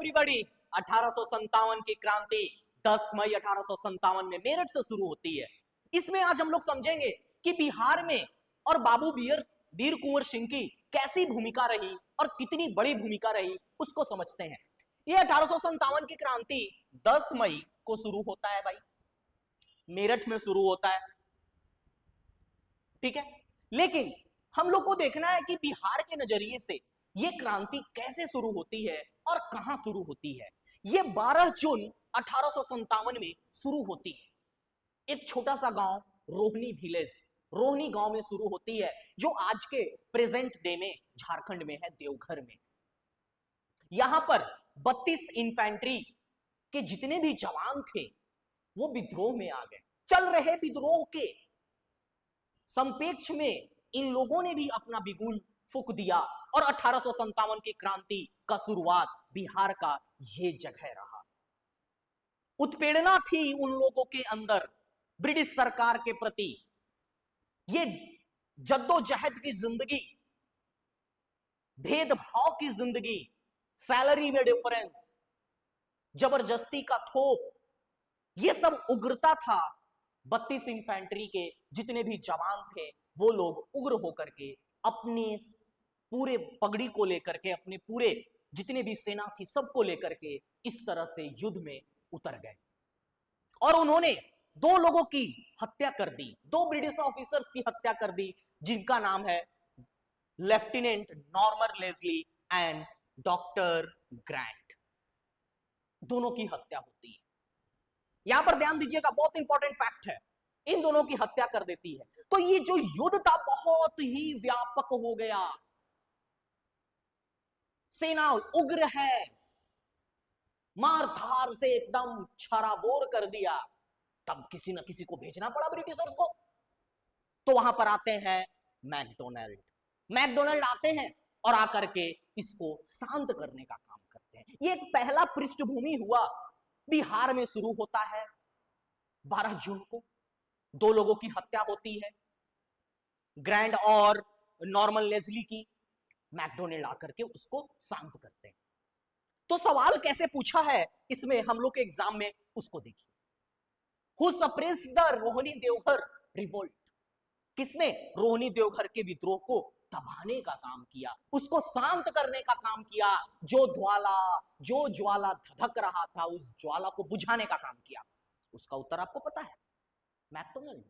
Everybody. 1857 की क्रांति 10 मई 1857 में मेरठ से शुरू होती है। इसमें आज हम लोग समझेंगे कि बिहार में और बाबू वीर कुंवर सिंह की कैसी भूमिका रही और कितनी बड़ी भूमिका रही, उसको समझते हैं। यह 1857 की क्रांति 10 मई को शुरू होता है भाई, मेरठ में शुरू होता है, ठीक है। लेकिन हम लोग को देखना है कि बिहार के नजरिए से यह क्रांति कैसे शुरू होती है और कहां शुरू होती है। यह 12 जून 1857 में शुरू होती है। एक छोटा सा गांव रोहनी विलेज, रोहनी गांव में शुरू होती है, जो आज के प्रेजेंट डे में झारखंड में है, देवघर में। यहां पर 32 इन्फेंट्री के जितने भी जवान थे वो विद्रोह में आ गए। चल रहे विद्रोह के संपेक्ष में इन लोगों ने भी अपना बिगुल फूंक दिया और 1857 की क्रांति का शुरुआत बिहार का ये जगह रहा। उत्पीड़ना थी उन लोगों के अंदर ब्रिटिश सरकार के प्रति। ये जद्दोजहद की जिंदगी, भेदभाव की जिंदगी, सैलरी में डिफरेंस, जबरदस्ती का थोप, ये सब उग्रता था। 32 इन्फेंट्री के जितने भी जवान थे वो लोग उग्र होकर के अपने पूरे पगड़ी को लेकर के, अपने पूरे जितने भी सेना थी सबको लेकर के इस तरह से युद्ध में उतर गए और उन्होंने 2 लोगों की हत्या कर दी, 2 ब्रिटिश ऑफिसर्स की हत्या कर दी, जिनका नाम है lieutenant Norman Leslie and doctor Grant. दोनों की हत्या होती है। यहां पर ध्यान दीजिएगा, बहुत इंपॉर्टेंट फैक्ट है, इन दोनों की हत्या कर देती है। तो ये जो युद्ध था बहुत ही व्यापक हो गया, सेना उग्र है, मारधार से एकदम छराबोर कर दिया। तब किसी न किसी को भेजना पड़ा ब्रिटिशर्स को। तो वहां पर आते हैं मैकडोनाल्ड। मैकडोनाल्ड आते हैं और आकर के इसको शांत करने का काम करते हैं। ये एक पहला पृष्ठभूमि हुआ, बिहार में शुरू होता है 12 जून को। 2 लोगों की हत्या होती है, ग्रैंड और नॉर्मन लेस्ली की। मैकडोनाल्ड आकर के उसको शांत करते हैं। तो सवाल कैसे पूछा है इसमें हम लोग के एग्जाम में, उसको देखिए। Who suppressed the Rohini Deoghar revolt? किसने रोहिणी देवघर के विद्रोह को दबाने का काम किया, उसको शांत करने का काम किया? जो ज्वाला धधक रहा था, उस ज्वाला को बुझाने का काम किया। उसका उत्तर आपको पता है, मैकडोनाल्ड।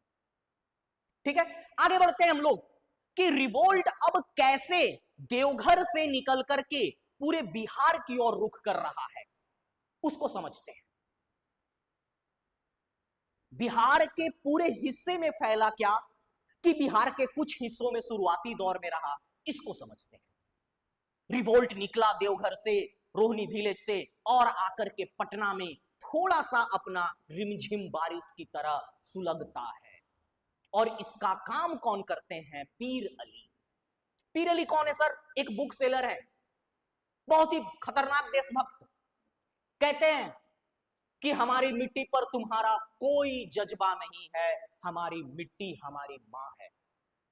ठीक है, आगे बढ़ते हैं हम लोग कि रिवोल्ट अब कैसे देवघर से निकल करके पूरे बिहार की ओर रुख कर रहा है, उसको समझते हैं। बिहार के पूरे हिस्से में फैला क्या कि बिहार के कुछ हिस्सों में शुरुआती दौर में रहा, इसको समझते हैं। रिवोल्ट निकला देवघर से, रोहिणी विलेज से, और आकर के पटना में थोड़ा सा अपना रिमझिम बारिश की तरह सुलगता है। और इसका काम कौन करते हैं? पीर अली। पीर अली कौन है सर? एक बुक सेलर है, बहुत ही खतरनाक देशभक्त। कहते हैं कि हमारी मिट्टी पर तुम्हारा कोई जज्बा नहीं है, हमारी मिट्टी हमारी मां है।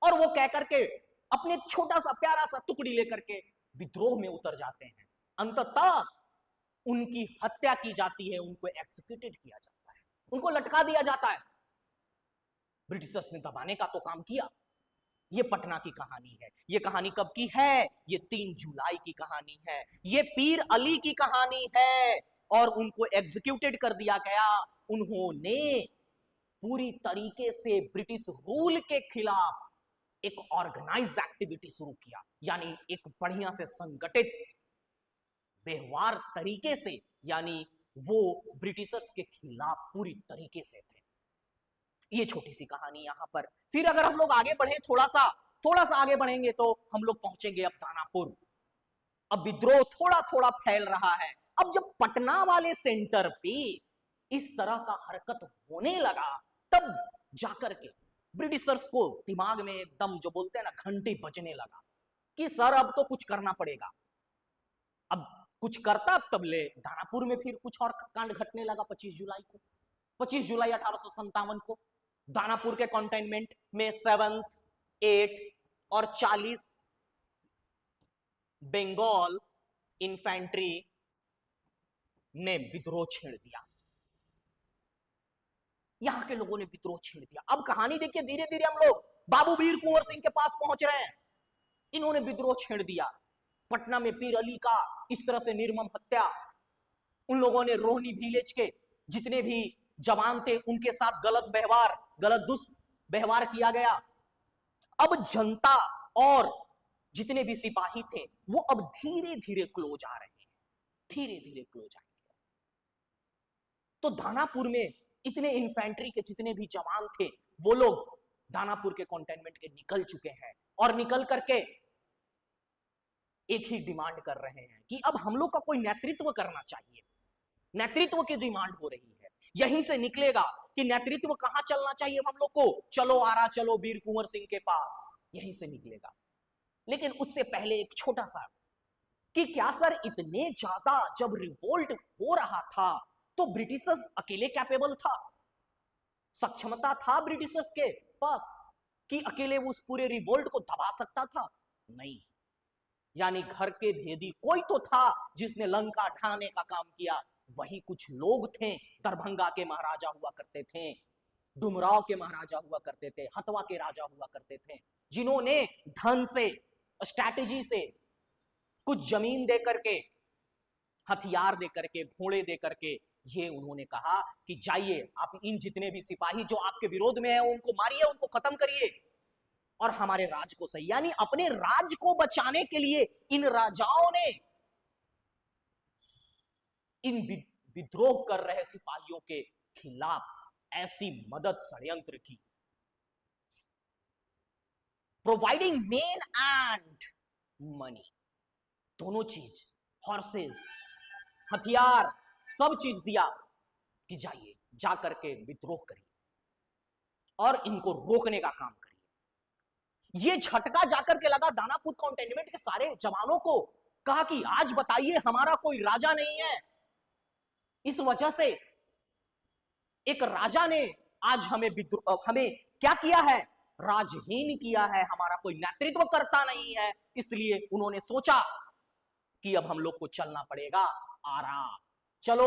और वो कहकर के अपने छोटा सा प्यारा सा टुकड़ी लेकर के विद्रोह में उतर जाते हैं। अंततः उनकी हत्या की जाती है, उनको एक्सिक्यूटेड किया जाता है, उनको लटका दिया जाता है। ब्रिटिशर्स ने दबाने का तो काम किया। ये पटना की कहानी है। ये कहानी कब की है? ये 3 जुलाई की कहानी है। ये पीर अली की कहानी है और उनको एग्जीक्यूटेड कर दिया गया। उन्होंने पूरी तरीके से ब्रिटिश रूल के खिलाफ एक ऑर्गेनाइज एक्टिविटी शुरू किया, यानी एक बढ़िया से संगठित व्यवहार तरीके से, यानी वो ब्रिटिशर्स के खिलाफ पूरी तरीके से थे। ये छोटी सी कहानी यहां पर। फिर अगर हम लोग आगे बढ़े, थोड़ा सा आगे बढ़ेंगे तो हम लोग पहुंचेंगे अब दानापुर। अब विद्रोह थोड़ा थोड़ा फैल रहा है। अब जब पटना वाले सेंटर पे इस तरह का हरकत होने लगा, तब जाकर के ब्रिटिशर्स को दिमाग में एकदम, जो बोलते हैं ना, घंटी बजने लगा कि सर अब तो कुछ करना पड़ेगा। अब कुछ करता तब ले दानापुर में फिर कुछ और कांड घटने लगा। 25 जुलाई को, 25 जुलाई 1857 को दानापुर के कंटेनमेंट में 7th, 8th और 40 बंगाल इन्फेंट्री ने विद्रोह छेड़ दिया। यहां के लोगों ने विद्रोह छेड़ दिया। अब कहानी देखिए, धीरे धीरे हम लोग बाबू वीर कुंवर सिंह के पास पहुंच रहे हैं। इन्होंने विद्रोह छेड़ दिया। पटना में पीर अली का इस तरह से निर्मम हत्या, उन लोगों ने रोहिणी विलेज के जितने भी जवान थे उनके साथ गलत व्यवहार, गलत दुष्व्यवहार किया गया। अब जनता और जितने भी सिपाही थे वो अब धीरे धीरे क्लोज आ रहे हैं, धीरे धीरे क्लोज आएंगे। तो दानापुर में इतने इन्फेंट्री के जितने भी जवान थे वो लोग दानापुर के कंटेनमेंट के निकल चुके हैं और निकल करके एक ही डिमांड कर रहे हैं कि अब हम लोग का कोई नेतृत्व करना चाहिए। नेतृत्व की डिमांड हो रही है। यहीं से निकलेगा कि नेतृत्व कहां चलना चाहिए हम लोग को। चलो आरा चलो वीर कुंवर सिंह के पास, यहीं से निकलेगा। लेकिन उससे पहले एक छोटा सा कि क्या सर इतने ज्यादा जब रिवोल्ट हो रहा था तो ब्रिटिशर्स अकेले कैपेबल था, सक्षमता था ब्रिटिशर्स के पास कि अकेले उस पूरे रिवोल्ट को दबा सकता था? नहीं। यानी घर के भेदी कोई तो था जिसने लंका ढाने का काम किया। वही कुछ लोग थे, दरभंगा के महाराजा हुआ करते थे, डुमराव के महाराजा हुआ करते थे, हथवा के राजा हुआ करते थे, जिन्होंने धन से, स्ट्रैटेजी से, कुछ जमीन दे करके, हथियार दे करके, घोड़े दे करके, ये उन्होंने कहा कि जाइए आप इन जितने भी सिपाही जो आपके विरोध में हैं उनको मारिए, उनको खत्म करिए और हमारे राज को सही। यानी अपने राज को बचाने के लिए इन राजाओं ने इन विद्रोह कर रहे सिपाहियों के खिलाफ ऐसी मदद षड्यंत्र की। प्रोवाइडिंग मेन एंड मनी, दोनों चीज, हॉर्सेस, हथियार, सब चीज दिया कि जाइए जाकर के विद्रोह करिए और इनको रोकने का काम करिए। ये झटका जाकर के लगा दानापुर कंटेनमेंट के सारे जवानों को। कहा कि आज बताइए हमारा कोई राजा नहीं है। इस वजह से एक राजा ने आज हमें क्या किया है? राजहीन किया है, हमारा कोई नेतृत्व करता नहीं है। इसलिए उन्होंने सोचा कि अब हम लोग को चलना पड़ेगा आरा। चलो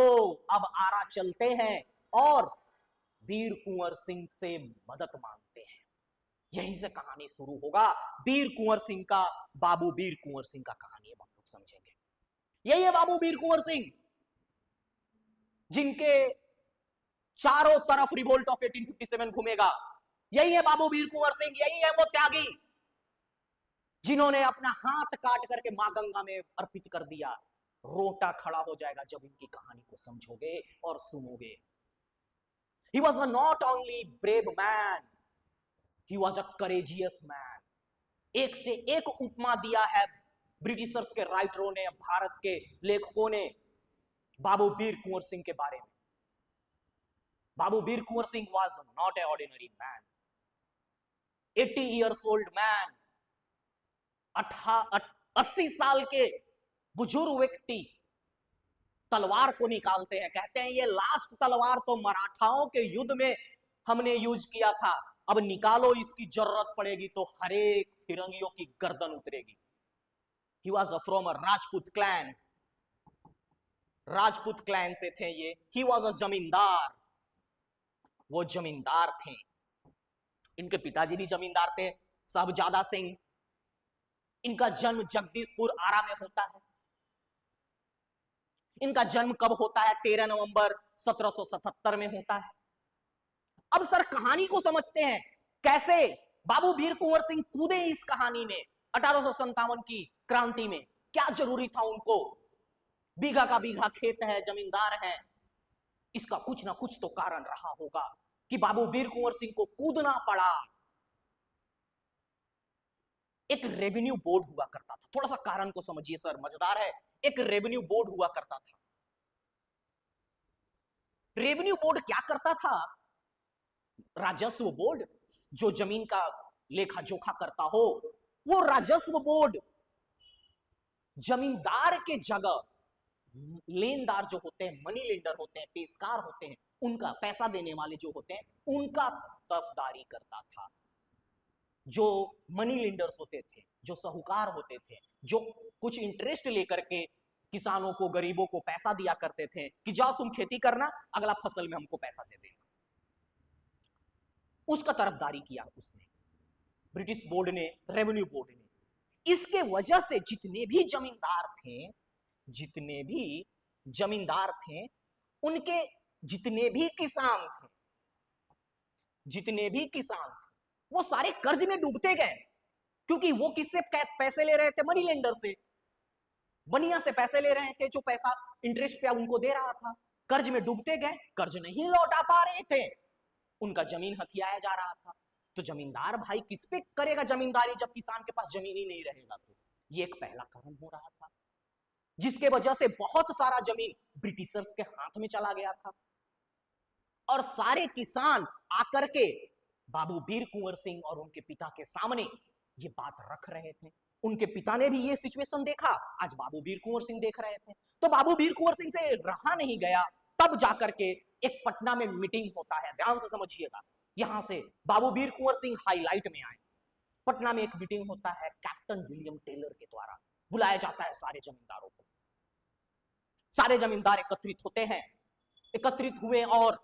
अब आरा चलते हैं और वीर कुंवर सिंह से मदद मांगते हैं। यहीं से कहानी शुरू होगा वीर कुंवर सिंह का, बाबू वीर कुंवर सिंह का कहानी अब हम लोग समझेंगे। यही है बाबू वीर कुंवर सिंह, जिनके चारों तरफ रिवोल्ट ऑफ 1857 घूमेगा। यही है बाबू वीर कुंवर सिंह, यही है वो त्यागी जिन्होंने अपना हाथ काट करके मां गंगा में अर्पित कर दिया। रोटा खड़ा हो जाएगा जब इनकी कहानी को समझोगे और सुनोगे। He was a not only brave man, he was a courageous man. एक से एक उपमा दिया है ब्रिटिशर्स के राइटरों ने, भारत के लेखकों ने बाबू वीर कुंवर सिंह के बारे में। बाबू वीर Kunwar Singh was not an ordinary man. 80 years old man, 80 साल के बुजुर्ग व्यक्ति तलवार को निकालते हैं। कहते हैं ये लास्ट तलवार तो मराठाओं के युद्ध में हमने यूज किया था, अब निकालो, इसकी जरूरत पड़ेगी तो हरेक फिरंगियों की गर्दन उतरेगी। He was from a Rajput clan, Rajput clan से थे ये। He was a जमींदार, वो जमींदार थे। इनके पिताजी भी जमींदार थे, साहबजादा सिंह। इनका जन्म जगदीशपुर आरा में होता है। इनका जन्म कब होता है? 13 नवंबर 1777 में होता है। अब सर कहानी को समझते हैं कैसे बाबू वीर कुंवर सिंह कूदे इस कहानी में। 1857 की क्रांति में क्या जरूरी था उनको? बीघा का बीघा खेत है, जमींदार है। इसका कुछ ना कुछ तो कारण रहा होगा कि बाबू वीर कुंवर सिंह को कूदना पड़ा। एक रेवेन्यू बोर्ड हुआ करता था। थोड़ा सा कारण को समझिए सर, मजेदार है। एक रेवेन्यू बोर्ड हुआ करता था। रेवेन्यू बोर्ड क्या करता था? राजस्व बोर्ड जो जमीन का लेखा जोखा करता हो, वो राजस्व बोर्ड जमींदार के जगह लेनदार जो होते हैं, मनी लेंडर होते हैं, पेशकार होते हैं, उनका पैसा देने वाले जो होते हैं उनका तरफदारी करता था। जो मनी लेंडर्स होते थे, जो साहूकार होते थे, जो कुछ इंटरेस्ट लेकर के किसानों को, गरीबों को पैसा दिया करते थे कि जाओ तुम खेती करना, अगला फसल में हमको पैसा दे देना। उसका तरफदारी किया उसने, ब्रिटिश बोर्ड ने, रेवेन्यू बोर्ड ने। इसके वजह से जितने भी जमींदार थे, उनके जितने भी किसान थे, वो सारे कर्ज में डूबते गए। क्योंकि वो किससे पैसे ले रहे थे? मनी लेंडर से, बनिया से पैसे ले रहे थे, जो पैसा इंटरेस्ट पे उनको दे रहा था। कर्ज में डूबते गए, कर्ज नहीं लौटा पा रहे थे, उनका जमीन हथियाया जा रहा था। तो जमींदार भाई किस पे करेगा जमींदारी जब किसान के पास जमीन ही नहीं रहेगा? तो ये एक पहला कारण हो रहा था, जिसके वजह से बहुत सारा जमीन ब्रिटिशर्स के हाथ में चला गया था। और सारे किसान आकर के बाबू वीर कुंवर सिंह और उनके पिता के सामने ये बात रख रहे थे। उनके पिता ने भी ये सिचुएशन देखा, आज बाबू वीर कुंवर सिंह देख रहे थे। तो बाबू वीर कुंवर सिंह से रहा नहीं गया, तब जाकर के एक पटना में मीटिंग होता है। ध्यान से समझिएगा, यहां से बाबू वीर कुंवर सिंह हाईलाइट में आए। पटना में एक मीटिंग होता है, कैप्टन विलियम टेलर के द्वारा बुलाया जाता है सारे जमींदारों को। सारे जमींदार एकत्रित होते हैं, एकत्रित हुए और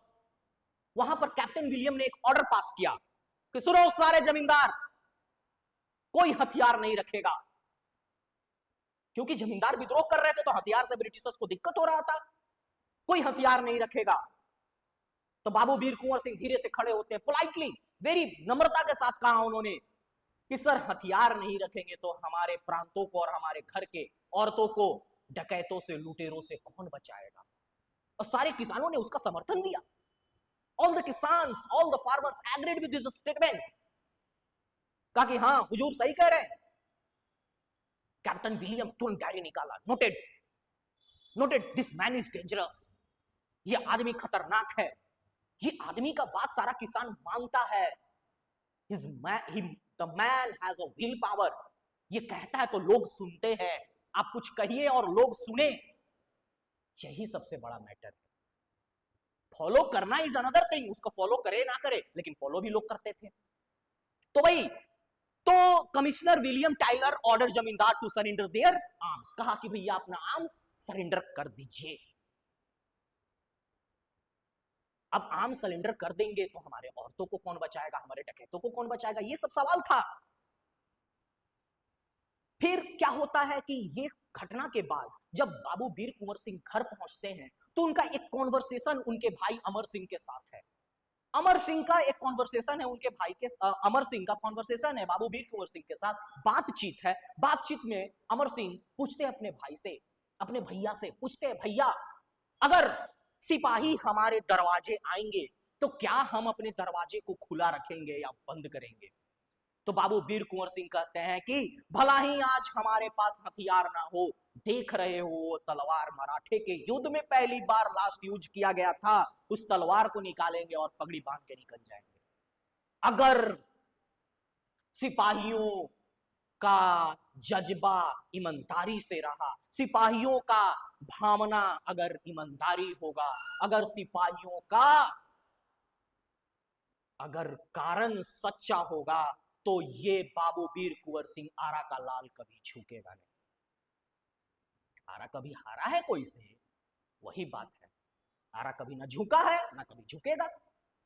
वहां पर कैप्टन विलियम ने एक ऑर्डर पास किया कि सुनो सारे जमींदार, कोई हथियार नहीं रखेगा। क्योंकि जमींदार विद्रोह कर रहे थे तो हथियार से ब्रिटिशर्स को दिक्कत हो रहा था। कोई हथियार नहीं रखेगा। तो बाबू वीर कुंवर सिंह धीरे से खड़े होते हैं, पोलाइटली, वेरी नम्रता के साथ कहा उन्होंने कि सर हथियार नहीं रखेंगे तो हमारे प्रांतों को और हमारे घर के औरतों को डकैतों से, लुटेरों से कौन बचाएगा? और सारे किसानों ने उसका समर्थन दिया। All the kisans, all the farmers agreed with this statement. कहा कि हाँ हुजूर सही कह रहे हैं। कैप्टन विलियम तुरंत डायरी निकाला, noted this man is dangerous, ये आदमी खतरनाक है। ये आदमी का बात सारा किसान मानता है। The man has a will power, ये कहता है तो लोग सुनते हैं। आप कुछ कहिए और लोग सुने, यही सबसे बड़ा मैटर है। फॉलो करना इज अनदर थिंग, उसको फॉलो करे ना करे, लेकिन फॉलो भी लोग करते थे। तो भाई, तो कमिश्नर विलियम टाइलर ऑर्डर जमींदार टू सरेंडर देयर आर्म्स, कहा कि भैया अपना आर्म्स सरेंडर कर दीजिए। अब आर्म्स सरेंडर कर देंगे तो हमारे औरतों को कौन बचाएगा, हमारे डकैतों को कौन बचाएगा, ये सब सवाल था। फिर क्या होता है कि ये घटना के बाद जब बाबू वीर कुंवर सिंह घर पहुंचते हैं तो उनका एक कॉन्वर्सेशन उनके भाई अमर सिंह के साथ है। अमर सिंह का एक कॉन्वर्सेशन है उनके भाई के, अमर सिंह का कॉन्वर्सेशन है बाबू वीर कुंवर सिंह के साथ, बातचीत है। बातचीत में अमर सिंह पूछते हैं अपने भाई से, अपने भैया से पूछते हैं, भैया अगर सिपाही हमारे दरवाजे आएंगे तो क्या हम अपने दरवाजे को खुला रखेंगे या बंद करेंगे? तो बाबू वीर कुंवर सिंह कहते हैं कि भला ही आज हमारे पास हथियार ना हो, देख रहे हो वो तलवार मराठे के युद्ध में पहली बार लास्ट यूज किया गया था, उस तलवार को निकालेंगे और पगड़ी बांध के निकल जाएंगे। अगर सिपाहियों का जज्बा ईमानदारी से रहा, सिपाहियों का भावना अगर ईमानदारी होगा, अगर सिपाहियों का अगर कारण सच्चा होगा, तो ये बाबू वीर कुंवर सिंह आरा का लाल कभी झुकेगा नहीं। आरा कभी हारा है कोई से? वही बात है, आरा कभी ना झुका है ना कभी झुकेगा,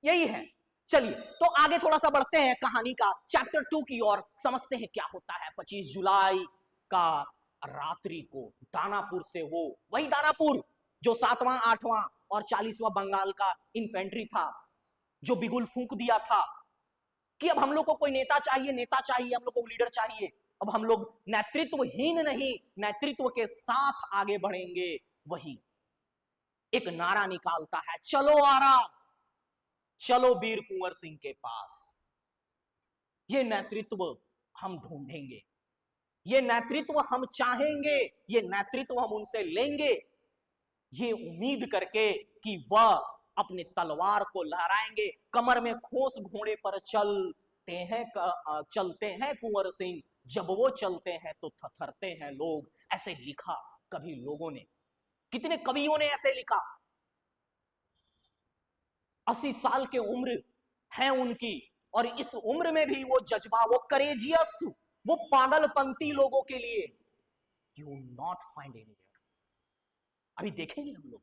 यही है। चलिए तो आगे थोड़ा सा बढ़ते हैं कहानी का चैप्टर 2 की ओर, समझते हैं क्या होता है। 25 जुलाई का रात्रि को दानापुर से, वो वही दानापुर जो 7वां 8वां और 40वां बंगाल का इन्फेंट्री था, जो बिगुल फूंक दिया था कि अब हम लोग को कोई नेता चाहिए, नेता चाहिए, हम लोग को लीडर चाहिए, अब हम लोग नेतृत्वहीन नहीं, नेतृत्व के साथ आगे बढ़ेंगे। वही एक नारा निकालता है, चलो आरा, चलो वीर कुंवर सिंह के पास, ये नेतृत्व हम ढूंढेंगे, ये नेतृत्व हम चाहेंगे, ये नेतृत्व हम उनसे लेंगे, ये उम्मीद करके कि वह अपने तलवार को लहराएंगे। कमर में खोस घोड़े पर चलते हैं कुंवर सिंह, जब वो चलते हैं तो थरथरते हैं लोग। ऐसे लिखा कभी लोगों ने, कितने कवियों ने ऐसे लिखा। 80 साल के उम्र है उनकी, और इस उम्र में भी वो जज्बा, वो करेजियस, वो पागलपंती लोगों के लिए यू नॉट फाइंड एनीवेयर। अभी देखेंगे हम लोग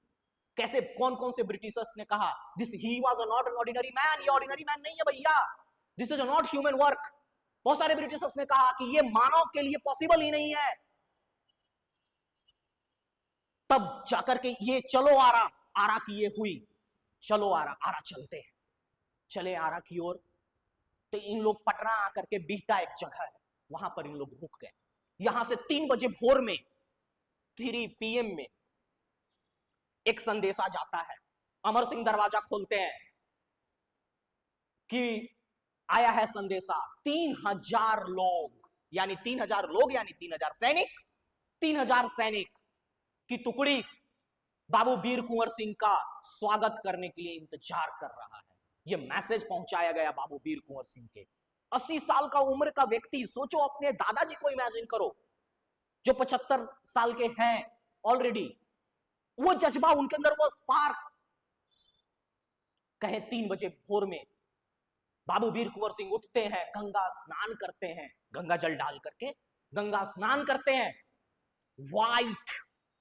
कैसे कौन कौन से ब्रिटिशर्स ने कहा this he was not an ordinary man, ये ऑर्डिनरी मैन नहीं है भैया, this is not human work. बहुत सारे ब्रिटिशर्स ने कहा कि ये मानव के लिए पॉसिबल ही नहीं है। तब जाकर के ये चलो आरा, आरा की ये हुई, चलो आरा, आरा चलते हैं, चले आरा की ओर। तो इन लोग पटना आकर के बीटा एक जगह है, वहां पर इन लोग रुक गए। यहां से 3 बजे भोर में 3 PM में एक संदेशा जाता है। अमर सिंह दरवाजा खोलते हैं कि आया है संदेशा, 3000 लोग, यानी 3000 लोग यानी 3000 सैनिक, 3000 सैनिक की टुकड़ी बाबू वीर कुंवर सिंह का स्वागत करने के लिए इंतजार कर रहा है। यह मैसेज पहुंचाया गया बाबू वीर कुंवर सिंह के। 80 साल का उम्र का व्यक्ति, सोचो अपने दादाजी को इमेजिन करो जो 75 साल के हैं ऑलरेडी, वो जज्बा उनके अंदर, वो स्पार्क। कहे 3 बजे भोर में बाबू वीर कुंवर सिंह उठते हैं, गंगा स्नान करते हैं, गंगा जल डाल करके गंगा स्नान करते हैं,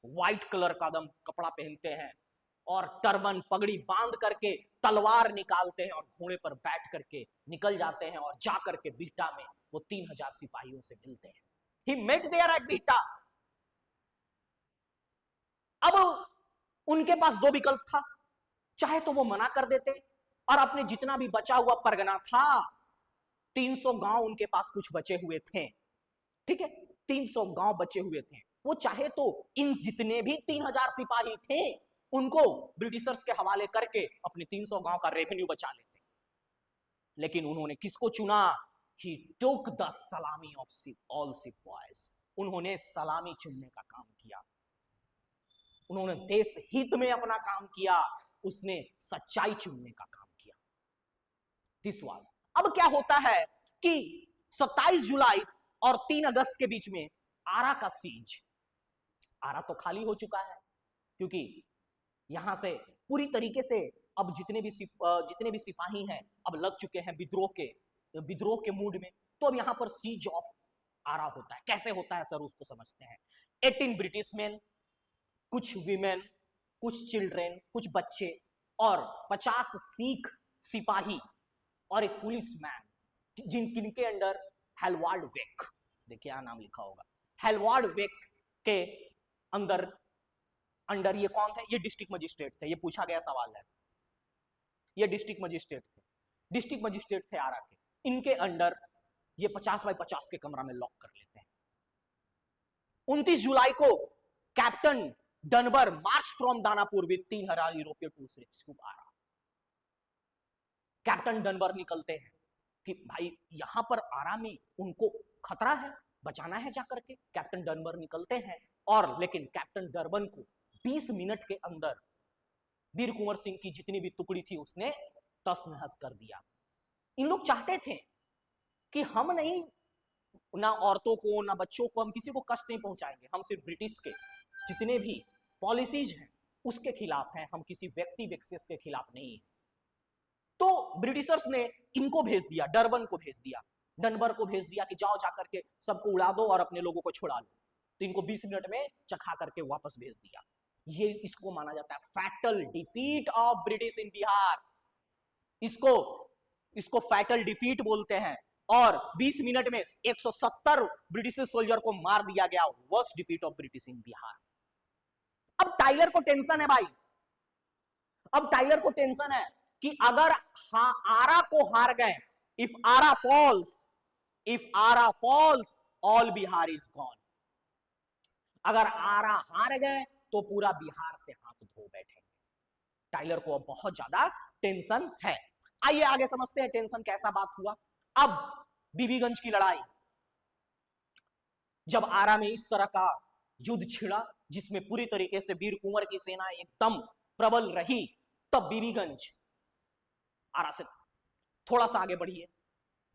व्हाइट कलर का दम कपड़ा पहनते हैं और टर्बन पगड़ी बांध करके तलवार निकालते हैं और घोड़े पर बैठ करके निकल जाते हैं और जाकर के बीटा में वो 3000 सिपाहियों से मिलते हैं। He met there at Bihta. अब उनके पास 2 विकल्प था, चाहे तो वो मना कर देते और अपने जितना भी बचा हुआ परगना था, 300 गांव उनके पास कुछ बचे हुए थे, ठीक है, 300 गांव बचे हुए थे, वो चाहे तो इन जितने भी 3000 सिपाही थे उनको ब्रिटिशर्स के हवाले करके अपने 300 गांव का रेवेन्यू बचा लेते। लेकिन उन्होंने किसको चुना? He took the salami of all sepoys। उन्होंने सलामी चुनने का काम किया, उन्होंने देश हित में अपना काम किया, उसने सच्चाई चुनने का काम किया। This was. अब क्या होता है कि 27 जुलाई और 3 अगस्त के बीच में आरा का सीज, आरा तो खाली हो चुका है क्योंकि यहां से पूरी तरीके से अब जितने भी सिपाही हैं अब लग चुके हैं विद्रोह के मूड में। तो अब यहां पर सीज ऑफ आरा होता है। कैसे होता है सर, उसको समझते हैं। 18 ब्रिटिश मैन, कुछ विमेन, कुछ चिल्ड्रेन, कुछ बच्चे और 50 सिख सिपाही और एक पुलिस मैन जिनके अंडर हेलवार्ड वेक, देखिए यहां नाम लिखा होगा, हेलवार्ड वेक के अंडर ये कौन थे? ये डिस्ट्रिक्ट मजिस्ट्रेट थे। ये पूछा गया सवाल है, ये डिस्ट्रिक्ट मजिस्ट्रेट थे आरा के। इनके अंडर ये 50 बाई 50 के कमरा में लॉक कर लेते हैं। 29 जुलाई को captain Dunbar march from Danapur with 3000 यूरोपीय troops to Arrah. Captain Dunbar निकलते हैं कि भाई यहां पर आरा में उनको खतरा है, बचाना है जाकर के। कैप्टन डनबर निकलते हैं और लेकिन कैप्टन डरबन को 20 मिनट के अंदर वीर कुंवर सिंह की जितनी भी टुकड़ी थी उसने तस नहस कर दिया। इन लोग चाहते थे कि हम नहीं, ना औरतों को ना बच्चों को, हम किसी को कष्ट नहीं पहुंचाएंगे, हम सिर्फ ब्रिटिश के जितने भी पॉलिसीज हैं उसके खिलाफ हैं, हम किसी व्यक्ति विशेष के खिलाफ नहीं है। तो ब्रिटिशर्स ने इनको भेज दिया, डरबन को भेज दिया, डनबर को भेज दिया कि जाओ जाकर के सबको उड़ा दो और अपने लोगों को छुड़ा लो। तो इनको 20 मिनट में चखा करके वापस भेज दिया। ये इसको माना जाता है fatal defeat of British in Bihar. इसको फैटल डिफीट बोलते हैं। और 20 मिनट में 170 ब्रिटिश सोल्जर को मार दिया गया। Worst defeat of British in Bihar. अब टाइलर को टेंशन है भाई, अब टाइलर को टेंशन है कि अगर आरा को हार गए, if Arrah falls all Bihar is gone. अगर आरा हार गए तो पूरा बिहार से हाथ धो बैठेंगे। टाइलर को अब बहुत ज्यादा टेंशन है। आइए आगे समझते हैं टेंशन कैसा बात हुआ। अब बीबीगंज की लड़ाई, जब आरा में इस तरह का युद्ध छिड़ा जिसमें पूरी तरीके से वीर कुंवर की सेना एकदम प्रबल रही, तब बीबीगंज, आरा से थोड़ा सा आगे बढ़िए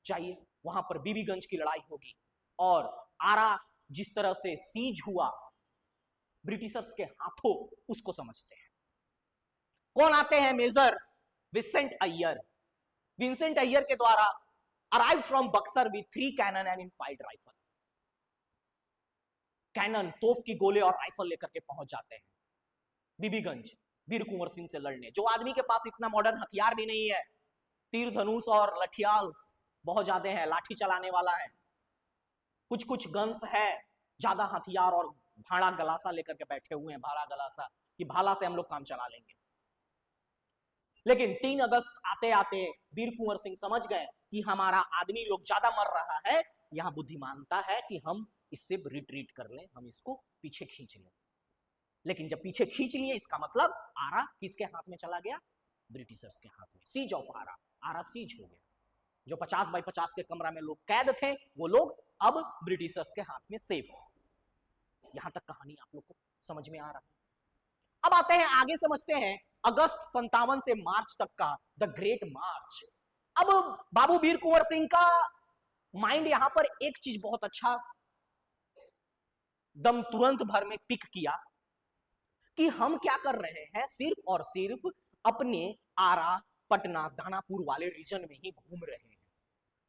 जाइए, वहां पर बीबीगंज की लड़ाई होगी। और आरा जिस तरह से सीज हुआ ब्रिटिशर्स के हाथों, उसको समझते हैं। कौन आते हैं? मेजर विंसेंट अय्यर के द्वारा arrive from Buxar with 3 cannon and Enfield rifle. Cannon, तोप की गोले और राइफल लेकर के पहुंच जाते हैं। बीबीगंज वीर कुंवर सिंह से लड़ने, जो आदमी के पास इतना मॉडर्न हथियार भी नहीं है, तीर धनुष और लठियाल बहुत ज्यादा है, लाठी चलाने वाला है, कुछ कुछ गन्स है, ज्यादा हथियार और भाड़ा गलासा लेकर के बैठे हुए हैं, भाड़ा गलासा कि भाला से हम लोग काम चला लेंगे। लेकिन 3 अगस्त आते आते वीर कुंवर सिंह समझ गए कि हमारा आदमी लोग ज्यादा मर रहा है, यहां बुद्धिमानता है कि हम इससे रिट्रीट कर लें, हम इसको पीछे खींच लें। लेकिन जब पीछे खींच लिए, इसका मतलब आरा किसके हाथ में चला गया? ब्रिटिशर्स के हाथ में। Siege of Arrah, Arrah siege हो गया। जो 50 बाई 50 के कमरा में लोग कैद थे, वो लोग अब ब्रिटिशर्स के हाथ में सेफ हो। यहां तक कहानी आप लोग को समझ में आ रहा है। अब आते हैं आगे, समझते हैं अगस्त 57 से मार्च तक का द ग्रेट मार्च। अब बाबू वीर कुंवर सिंह का माइंड यहां पर एक चीज बहुत अच्छा दम तुरंत भर में पिक किया कि हम क्या कर रहे हैं, सिर्फ और सिर्फ अपने आरा, पटना, दानापुर वाले रीजन में ही घूम रहे हैं।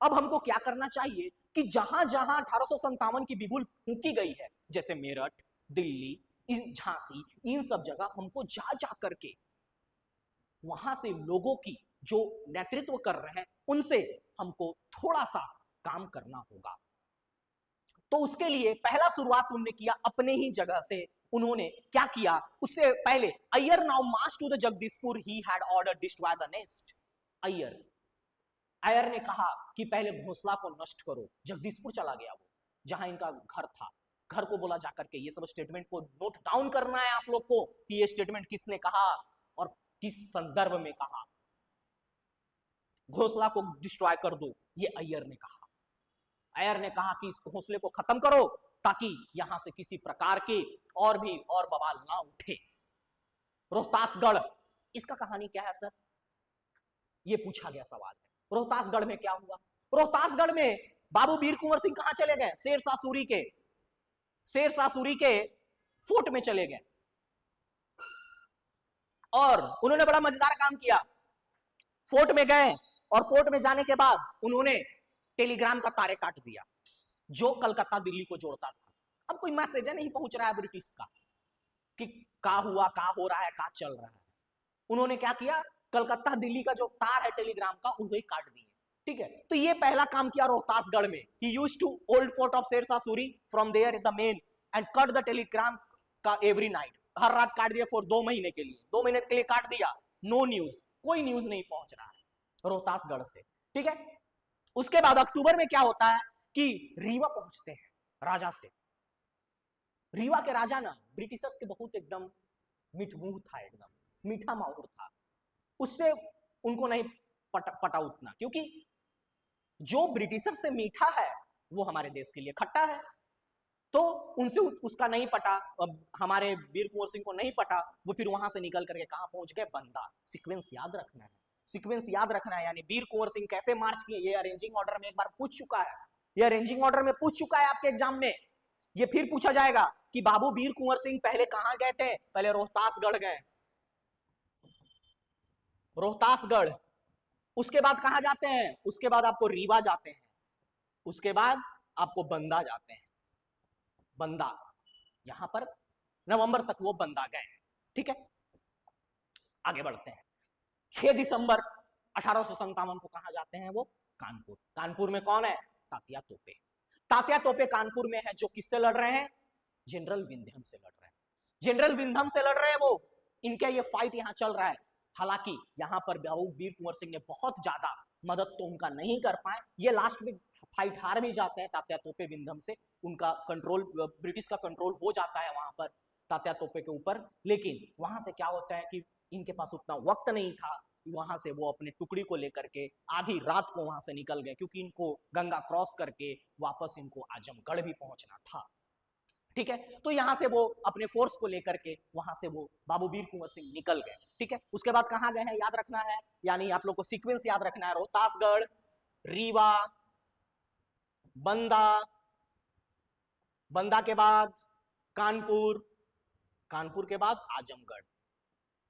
अब हमको क्या करना चाहिए कि जहां जहां 1857 की बिगुल फूंकी गई है, जैसे मेरठ, दिल्ली, झांसी, इन सब जगह हमको जा जा करके वहां से लोगों की जो नेतृत्व कर रहे हैं उनसे हमको थोड़ा सा काम करना होगा। तो उसके लिए पहला शुरुआत उन्होंने किया अपने ही जगह से। उन्होंने क्या किया, उससे पहले Iyer now March two the Jagdishpur, he had order destroy the nest. Iyer ने कहा कि पहले घोंसला को नष्ट करो। जगदीशपुर चला गया वो, जहां इनका घर था। घर को बोला जाकर के ये सब स्टेटमेंट को नोट डाउन करना है आप लोग को कि ये स्टेटमेंट किसने कहा और किस संदर्भ में कहा। घोंसला को डिस्ट्रॉय कर दो, ये अय्यर ने कहा। अय्यर ने कहा कि इस घोंसले को खत्म करो ताकि यहां से किसी प्रकार के और भी और बवाल ना उठे। रोहतासगढ़, इसका कहानी क्या है सर, ये पूछा गया सवाल है। रोहतासगढ़ में क्या हुआ? रोहतासगढ़ में बाबू वीर कुंवर सिंह कहां चले गए? शेरशाह सूरी के फोर्ट में चले गए और उन्होंने बड़ा मजेदार काम किया। फोर्ट में गए और फोर्ट में जाने के बाद उन्होंने टेलीग्राम का तारे काट दिया जो कलकत्ता दिल्ली को जोड़ता था। अब कोई मैसेज नहीं पहुंच रहा है ब्रिटिश का कि का हुआ, का हो रहा है, का चल रहा है। उन्होंने क्या किया, कलकत्ता दिल्ली का जो तार है टेलीग्राम का, उन्हें काट दिए। ठीक है, तो ये पहला काम किया रोहतासगढ़ में। He used to old fort of Sher Shah Suri from there the main and cut the telegram का एवरी नाइट। हर रात काट दिया फॉर 2 महीने के लिए। 2 महीने के लिए काट दिया। नो न्यूज, कोई न्यूज नहीं पहुंच रहा है रोहतासगढ़ से। ठीक है, उसके बाद अक्टूबर में क्या होता है कि रीवा पहुंचते हैं राजा से। रीवा के राजा ना ब्रिटिशर्स के बहुत एकदम मिठमुह था, एकदम मीठा माहौल था। उससे उनको नहीं पटा उतना, क्योंकि जो ब्रिटिशर से मीठा है वो हमारे देश के लिए खट्टा है। तो उनसे उसका नहीं पटा, हमारे वीर कुंवर सिंह को नहीं पटा। वो फिर वहां से निकल करके कहां पहुंच गए? बंदा। सीक्वेंस याद रखना है, सीक्वेंस याद रखना है। यानी वीर कुंवर सिंह कैसे मार्च किए, ये अरेंजिंग ऑर्डर में एक बार पूछ चुका है, ये अरेंजिंग ऑर्डर में पूछ चुका है आपके एग्जाम में। ये फिर पूछा जाएगा कि बाबू वीर कुंवर सिंह पहले कहां गए थे? पहले रोहतासगढ़ गए, रोहतासगढ़। उसके बाद कहां जाते हैं? उसके बाद आपको रीवा जाते हैं, उसके बाद आपको बंदा जाते हैं। बंदा, यहां पर नवंबर तक वो बंदा गए। ठीक है, आगे बढ़ते हैं। 6 दिसंबर 1857 को कहां जाते हैं वो? कानपुर। कानपुर में कौन है? तात्या तोपे। तात्या तोपे कानपुर में है, जो किससे लड़ रहे हैं? जनरल विंध्यम से लड़ रहे हैं। जनरल विंध्यम से लड़ रहे हैं वो, इनका ये फाइट यहां चल रहा है। हालांकि यहां पर बाबू वीर कुंवर सिंह ने बहुत ज्यादा मदद तो उनका नहीं कर पाए, ये लास्ट में फाइट हार भी जाते हैं तात्या तोपे विंध्यम से। उनका कंट्रोल, ब्रिटिश का कंट्रोल हो जाता है वहां पर तात्या तोपे के ऊपर। लेकिन वहां से क्या होता है कि इनके पास उतना वक्त नहीं था, वहां से वो अपने टुकड़ी को लेकर के आधी रात को वहां से निकल गए, क्योंकि इनको गंगा क्रॉस करके वापस इनको आजमगढ़ भी पहुंचना था। ठीक है, तो यहां से वो अपने फोर्स को लेकर के वहां से वो बाबू वीर कुंवर सिंह निकल गए। ठीक है, उसके बाद कहां गए हैं याद रखना है, यानी आप लोग को सीक्वेंस याद रखना है। रोहतासगढ़, रीवा, बंदा, बंदा के बाद कानपुर, कानपुर के बाद आजमगढ़,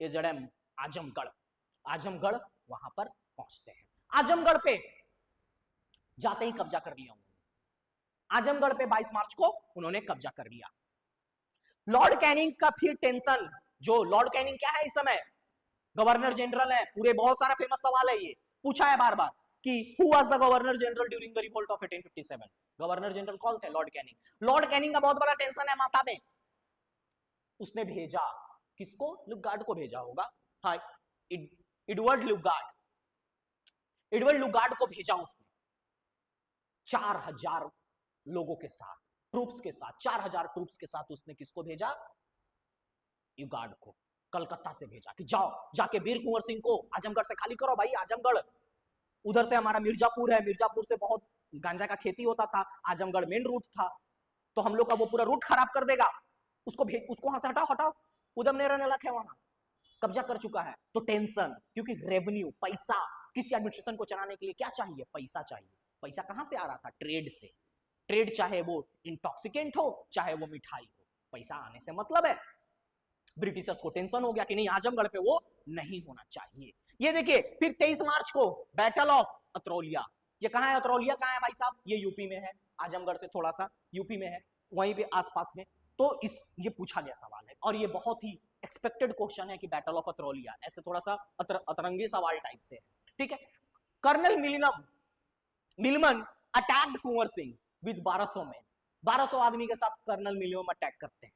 ये जड़े आजमगढ़। आजमगढ़ वहां पर पहुंचते हैं। आजमगढ़ पे जाते ही कब्जा कर लिया उन्होंने। आजमगढ़ पे 22 मार्च को उन्होंने कब्जा कर लिया। लॉर्ड कैनिंग का फिर टेंशन जो लॉर्ड कैनिंग क्या है इस समय, गवर्नर जनरल है। पूरे बहुत सारा फेमस सवाल है, ये पूछा है बार बार कि who was the governor general during the revolt of 1857। Governor general कौन थे? Lord Canning. लॉर्ड कैनिंग का बहुत बड़ा टेंशन है माथा में। उसने भेजा किसको? लुगार्ड को भेजा होगा। हाँ, एडवर्ड लुगार्ड, एडवर्ड लुगार्ड को भेजा उसने 4000 लोगों के साथ, ट्रूप्स के साथ, 4000 ट्रूप्स के साथ उसने किसको भेजा? युगार्ड को कलकत्ता से भेजा कि जाओ जाके वीर कुंवर सिंह को आजमगढ़ से खाली करो भाई। आजमगढ़ उधर से हमारा मिर्जापुर है, मिर्जापुर से बहुत गांजा का खेती होता था, आजमगढ़ मेन रूट था, तो हम लोग का वो पूरा रूट खराब कर देगा। उसको वहां से हटाओ हटाओ, उधम ने रहने लगा है, वहां कब्जा कर चुका है। तो टेंशन, क्योंकि रेवेन्यू, पैसा, किसी एडमिनिस्ट्रेशन को चलाने के लिए क्या चाहिए? पैसा चाहिए। पैसा कहां से आ रहा था? ट्रेड से। ट्रेड चाहे वो इंटॉक्सिकेंट हो चाहे वो मिठाई हो, पैसा आने से मतलब है। ब्रिटिशर्स को टेंशन हो गया कि नहीं, आजमगढ़ पे वो नहीं होना चाहिए। ये देखिए, फिर 23 मार्च को बैटल ऑफ अतरौलिया। ये कहां है? अतरौलिया कहां है भाई साहब? ये यूपी में है, आजमगढ़ से थोड़ा सा यूपी में है, वहीं पे आसपास में। तो ये पूछा गया सवाल है और ये बहुत ही एक्सपेक्टेड क्वेश्चन है कि बैटल ऑफ अतरौलिया, ऐसे थोड़ा सा अतरंगी सवाल टाइप से है, ठीक है। Colonel Milman attacked Kunwar Singh with 1200 man. 1200 आदमी के साथ कर्नल मिलमन अटैक करते हैं,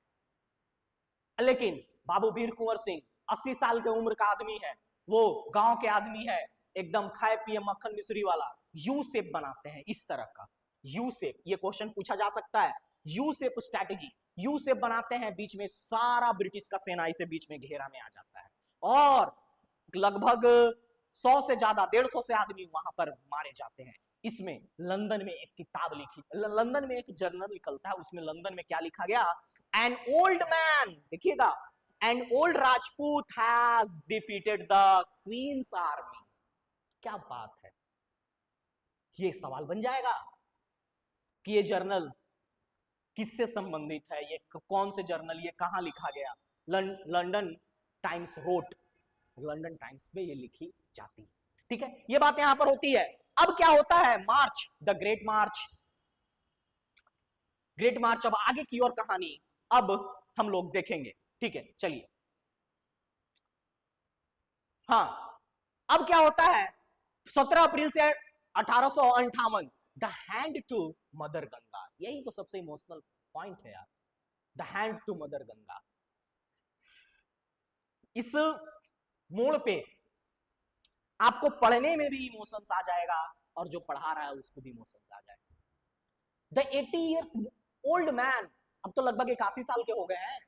लेकिन बाबू वीर कुंवर सिंह 80 साल के उम्र का आदमी है, वो गांव के आदमी है, एकदम खाए पिए मक्खन मिश्री वाला। यू शेप बनाते हैं, इस तरह का यू शेप, ये क्वेश्चन पूछा जा सकता है। U shape strategy, U shape बनाते हैं, बीच में सारा ब्रिटिश का सेना इसे बीच में घेरा में आ जाता है और लगभग 100 से ज्यादा, 150 से आदमी वहां पर मारे जाते हैं। इसमें लंदन में एक किताब लिखी, लंदन में एक जर्नल निकलता है, उसमें लंदन में क्या लिखा गया? एन ओल्ड मैन, देखिएगा, an old Rajput has defeated the queen's army. क्या बात है, ये सवाल बन जाएगा कि ये जर्नल किससे संबंधित है, ये कौन से जर्नल, ये कहां लिखा गया? London Times wrote, London Times में ये लिखी जाती है, ठीक है। ये बात यहां पर होती है। अब क्या होता है? मार्च, द ग्रेट मार्च। ग्रेट मार्च, अब आगे की और कहानी अब हम लोग देखेंगे, ठीक है, चलिए। हाँ, अब क्या होता है? 17 अप्रैल से 1858, the hand to mother Ganga. यही तो सबसे इमोशनल पॉइंट है यार, the hand to mother Ganga. इस मोड़ पे आपको पढ़ने में भी इमोशंस आ जाएगा और जो पढ़ा रहा है उसको भी इमोशंस आ जाएगा। द 80 years ओल्ड मैन, अब तो लगभग 81 साल के हो गए हैं,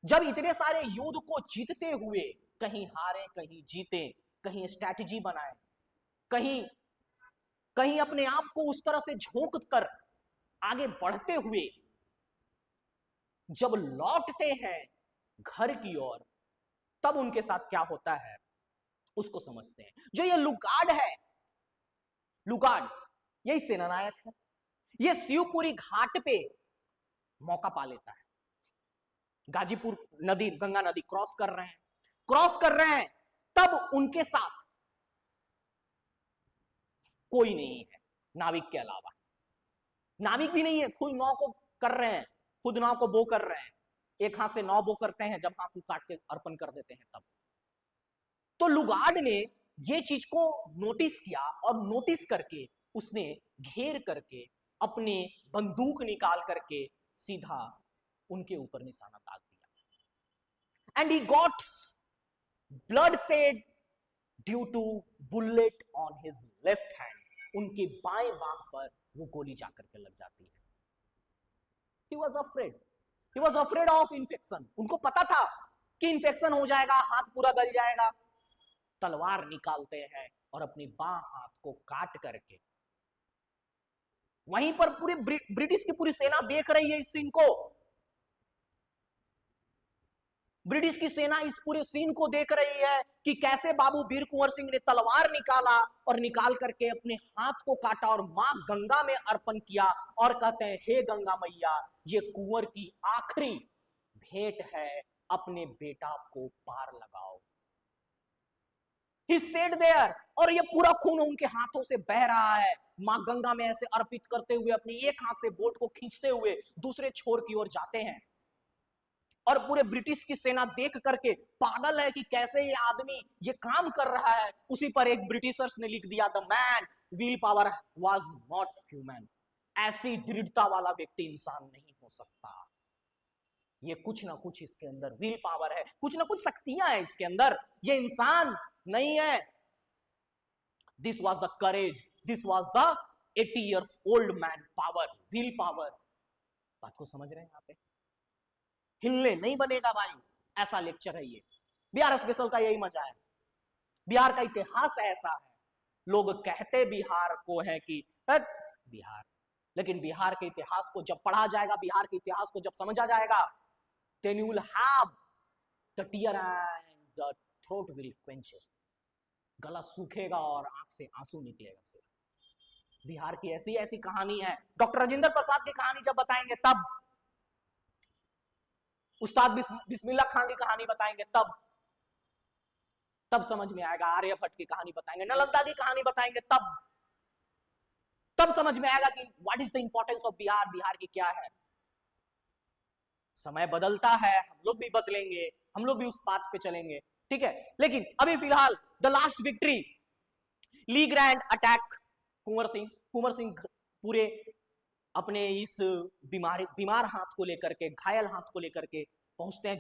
जब इतने सारे युद्ध को जीतते हुए, कहीं हारे कहीं जीते, कहीं स्ट्रैटेजी बनाए, कहीं कहीं अपने आप को उस तरह से झोंक कर आगे बढ़ते हुए जब लौटते हैं घर की ओर, तब उनके साथ क्या होता है उसको समझते हैं। जो ये लुगार्ड है, लुगार्ड यही सेनानायक है। ये शिवपुरी घाट पे मौका पा लेता है, गाजीपुर नदी, गंगा नदी क्रॉस कर रहे हैं, क्रॉस कर रहे हैं, तब उनके साथ कोई नहीं है नाविक के अलावा। नाविक भी नहीं है, खुद नाव को कर रहे हैं, खुद नाव को बो कर रहे हैं, एक हाथ से नाव बो करते हैं, जब हाथ को काट के अर्पण कर देते हैं तब। तो लुगार्ड ने ये चीज को नोटिस किया और नोटिस करके उसने घेर करके अपने बंदूक निकाल करके सीधा उनके ऊपर निशाना दाग दिया। And he got blood said due to bullet on his left hand. उनके बाएं बांह पर वो गोली जाकर के लग जाती है। He was afraid. He was afraid of infection. उनको पता था कि इंफेक्शन हो जाएगा, हाथ पूरा गल जाएगा। तलवार निकालते हैं और अपनी बां हाथ को काट करके, वहीं पर पूरे ब्रिटिश की पूरी सेना देख रही है इस सीन को। ब्रिटिश की सेना इस पूरे सीन को देख रही है कि कैसे बाबू वीर कुंवर सिंह ने तलवार निकाला और निकाल करके अपने हाथ को काटा और मां गंगा में अर्पण किया और कहते हैं, हे गंगा मैया, ये कुंवर की आखिरी भेंट है, अपने बेटा को पार लगाओ। He said there, और ये पूरा खून उनके हाथों से बह रहा है, मां गंगा में ऐसे अर्पित करते हुए अपने एक हाथ से बोट को खींचते हुए दूसरे छोर की ओर जाते हैं। और पूरे ब्रिटिश की सेना देख करके पागल है कि कैसे ये आदमी ये काम कर रहा है। उसी पर एक ब्रिटिशर्स ने लिख दिया, the man will power was not human. ऐसी दृढ़ता वाला व्यक्ति इंसान नहीं हो सकता। ये कुछ ना कुछ इसके अंदर विल पावर है, कुछ ना कुछ शक्तियां है इसके अंदर, ये इंसान नहीं है। This was the courage, this was the 80 years old man power, will power. बात को समझ रहे हैं यहाँ पे? हिलने नहीं बनेगा भाई, ऐसा लेक्चर है ये। बिहार स्पेशल का यही मजा है। बिहार का इतिहास ऐसा है, लोग कहते बिहार को है कि बिहार, लेकिन बिहार के इतिहास को जब पढ़ा जाएगा, बिहार के इतिहास को जब समझा जाएगा, then you will have the tear and the throat will quench. गला सूखेगा और आंख से आंसू निकलेगा सिर्फ। बिहार की ऐसी ऐसी कहानी है। डॉक्टर राजेंद्र प्रसाद की कहानी जब बताएंगे तब, उस्ताद बिस्मिल्लाह खान की कहानी बताएंगे तब समझ में आएगा। आर्यभट्ट की कहानी बताएंगे, नालंदा की कहानी बताएंगे तब समझ में आएगा कि what is the importance of Bihar, Bihar की क्या है। समय बदलता है, हम लोग भी बदलेंगे, हम लोग भी उस पाथ पे चलेंगे, ठीक है। लेकिन अभी फिलहाल द लास्ट विक्ट्री, ली ग्रैंड अटैक कुंवर सिंह पूरे अपने इस बीमार हाथ को लेकर के, घायल हाथ को लेकर के पहुंचते हैं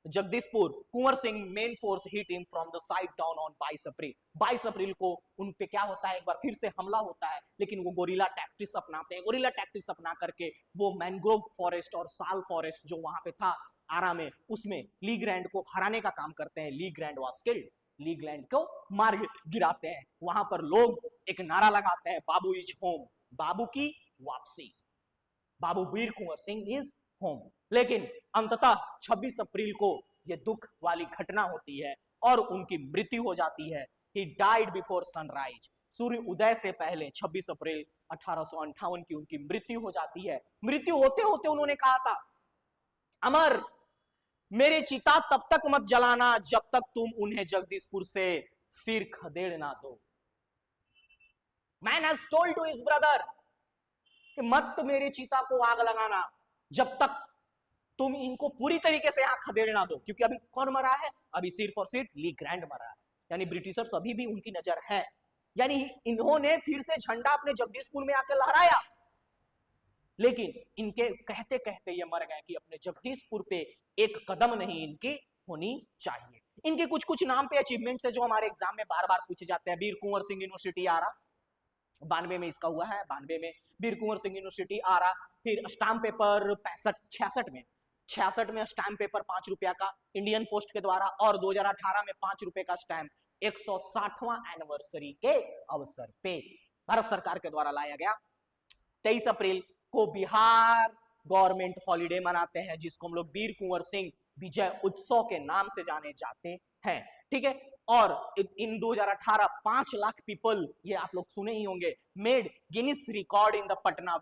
Jagdishpur. Kunwar Singh main force hit him from the side down on 22 April. 22 अप्रैल को उन पे क्या होता है, एक बार फिर से हमला होता है, लेकिन वो गोरिल्ला टैक्टिक्स अपनाते हैं। गोरिल्ला टैक्टिक्स अपना करके वो मैंग्रोव फॉरेस्ट और साल फॉरेस्ट जो वहां पे था आरा में, उसमें ली ग्रैंड को हराने का काम करते हैं। Le Grand was killed, Le Grand को मार गिराते हैं। वहां पर लोग एक नारा लगाते हैं, बाबू इज होम, बाबू की वापसी, बाबू वीर कुंवर सिंह इज होम। लेकिन अंततः 26 अप्रैल को यह दुख वाली घटना होती है और उनकी मृत्यु हो जाती है। ही डाइड बिफोर सनराइज, सूर्य उदय से पहले 26 अप्रैल 1858 की उनकी मृत्यु हो जाती है। मृत्यु होते होते उन्होंने कहा था, अमर मेरे चिता तब तक मत जलाना जब तक तुम उन्हें जगदीशपुर से फिर खदेड़ ना दो। Man has told to his brother कि मत मेरे चिता को आग लगाना जब तक तुम इनको पूरी तरीके से यहां खदेड़ ना दो। क्योंकि अभी कौन मरा है, अभी सिर्फ और सिर्फ ली ग्रैंड मरा है, यानी ब्रिटिशर्स अभी भी उनकी नजर है। यानी इन्होंने फिर से झंडा अपने जगदीशपुर में आकर लहराया, लेकिन इनके कहते कहते ये मर गए कि अपने जगदीशपुर पे एक कदम नहीं इनकी होनी चाहिए। इनके कुछ कुछ नाम पे अचीवमेंट्स है जो हमारे एग्जाम में बार बार पूछे जाते हैं। वीर कुंवर सिंह यूनिवर्सिटी आरा, 92 में इसका हुआ है, 92 में वीर कुंवर सिंह यूनिवर्सिटी आरा। फिर स्टाम्प पेपर 66 में स्टाम्प पेपर 5 रुपया का इंडियन पोस्ट के द्वारा, और 2018 में 5 रुपए का स्टैम्प 160वां एनिवर्सरी के अवसर पे भारत सरकार के द्वारा लाया गया। 23 अप्रैल को बिहार गवर्नमेंट हॉलिडे मनाते हैं, जिसको हम लोग वीर कुंवर सिंह विजय उत्सव के नाम से जाने जाते हैं, ठीक है। और इन 2018 5 लाख पीपल, ये आप लोग सुने ही होंगे, made Guinness record in the Patna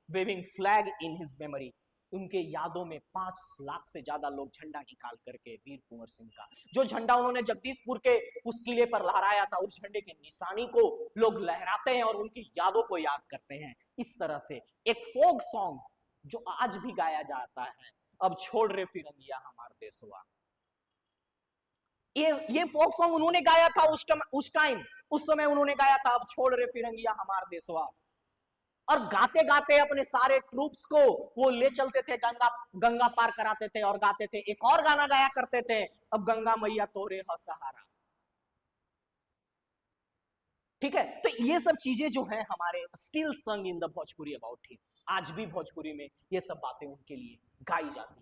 waving flag in his memory. उनके यादों में 5 लाख से ज्यादा लोग झंडा निकाल करके वीर कुंवर सिंह का, जो झंडा उन्होंने जगदीशपुर के उस किले पर लहराया था, उस झंडे की निशानी को लोग लहराते हैं और उनकी यादों को याद करते हैं। इस तरह से एक फोक सॉन्ग जो आज भी गाया जाता है, अब छोड़ रे फिरंगिया हमार देशवा, ये फोक सॉन्ग उन्होंने गाया था उस समय उन्होंने गाया था, अब छोड़ रे फिरंगिया हमार देशवा। और गाते गाते अपने सारे ट्रूप्स को वो ले चलते थे, गंगा पार कराते थे और गाते थे। एक और गाना गाया करते थे, अब गंगा मैया तोरे ह सहारा, ठीक है। तो ये सब चीजें जो है हमारे स्टिल संग in the Bhojpuri about him, आज भी भोजपुरी में ये सब बातें उनके लिए गाई जाती है।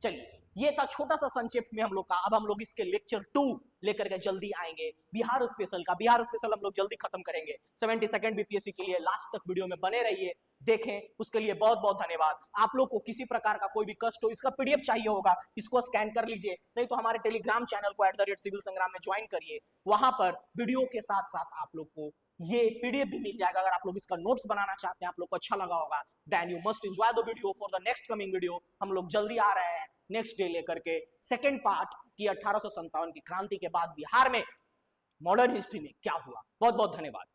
चलिए, ये था छोटा सा संक्षेप में हम लोग का। अब हम लोग इसके लेक्चर 2 लेकर के जल्दी आएंगे। बिहार स्पेशल का, बिहार स्पेशल हम लोग जल्दी खत्म करेंगे। 72nd बीपीएससी के लिए लास्ट तक वीडियो में बने रहिए, देखें। उसके लिए बहुत बहुत धन्यवाद। आप लोग को किसी प्रकार का कोई भी कष्ट हो, इसका पीडीएफ चाहिए होगा, इसको स्कैन कर लीजिए, नहीं तो हमारे टेलीग्राम चैनल को @सिविल संग्राम में ज्वाइन करिए। वहां पर वीडियो के साथ साथ आप लोग को ये पीडीएफ भी मिल जाएगा। अगर आप लोग इसका नोट्स बनाना चाहते हैं, आप लोग को अच्छा लगा होगा, then you must enjoy the video for the next coming video. हम लोग जल्दी आ रहे हैं नेक्स्ट डे लेकर के सेकंड पार्ट की 1857 की क्रांति के बाद बिहार में मॉडर्न हिस्ट्री में क्या हुआ। बहुत बहुत धन्यवाद।